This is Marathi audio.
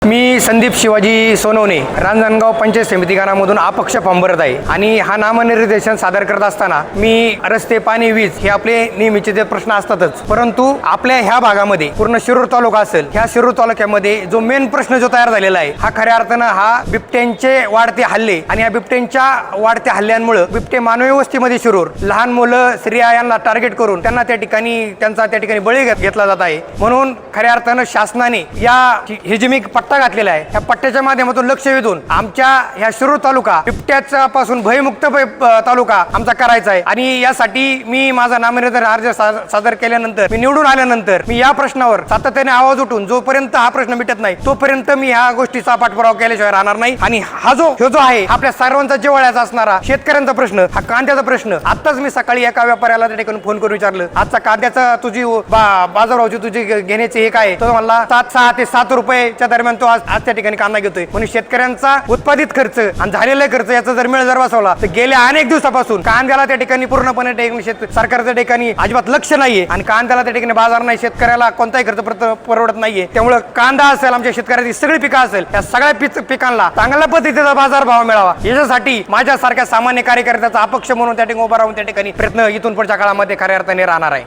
मी संदीप शिवाजी सोनवणे रांजणगाव पंचायत समिती गाणामधून अपक्ष फॉर्म भरत आहे आणि हा नामनिर्देशन सादर करत असताना मी रस्ते पाणी वीज हे आपले नेहमीचे जे प्रश्न असतातच, परंतु आपल्या ह्या भागामध्ये पूर्ण शिरूर तालुका असेल, ह्या शिरूर तालुक्यामध्ये जो मेन प्रश्न जो तयार झालेला आहे हा खऱ्या अर्थानं हा बिबट्यांचे वाढते हल्ले आणि या बिबट्यांच्या वाढत्या हल्ल्यांमुळे बिबटे मानवी वस्तीमध्ये शिरूर लहान मुलं स्त्रिया यांना टार्गेट करून त्यांना त्या ठिकाणी बळी घेतला जात आहे। म्हणून खऱ्या अर्थानं शासनाने या हिजमिक पट्टा घातलेला आहे, या पट्ट्याच्या माध्यमातून लक्ष वेधून आमच्या ह्या शिरूर तालुका बिबट्याचा पासून भयमुक्त तालुका आमचा करायचा आहे आणि यासाठी मी माझा नामनिर्देशन अर्ज सादर केल्यानंतर मी निवडून आल्यानंतर मी या प्रश्नावर सातत्याने आवाज उठून जोपर्यंत हा प्रश्न मिटत नाही तोपर्यंत मी ह्या गोष्टीचा पाठपुरावा केल्याशिवाय राहणार नाही। आणि हा जो आहे आपल्या सर्वांचा जिव्हाळ्याचा असणारा शेतकऱ्यांचा प्रश्न, हा कांद्याचा प्रश्न, आताच मी सकाळी एका व्यापाऱ्याला त्या ठिकाणी फोन करून विचारलं, आजचा कांद्याचा तुझी बाजारभावची तुझी घेण्याचे हे काय, तो मला 6 ते 7 रुपयाच्या दरम्यान तो आज त्या ठिकाणी कांदा घेतोय। म्हणून शेतकऱ्यांचा उत्पादित खर्च आणि झालेला खर्च याचा जर मेळ जर बसवला तर गेल्या अनेक दिवसापासून कांद्याला त्या ठिकाणी पूर्णपणे सरकारच्या ठिकाणी अजिबात लक्ष नाहीये आणि कांद्याला त्या ठिकाणी बाजार नाही, शेतकऱ्याला कोणताही खर्च परवडत नाहीये। त्यामुळे कांदा असेल, आमच्या शेतकऱ्याची सगळी पिकं असेल, या सगळ्या पिकांना चांगल्या पद्धतीचा बाजार भाव मिळावा याच्यासाठी माझ्यासारख्या सामान्य कार्यकर्त्याचा अपक्ष म्हणून त्या ठिकाणी उभा राहून त्या ठिकाणी प्रयत्न इथून पुढच्या काळामध्ये खऱ्या अर्थाने राहणार आहे।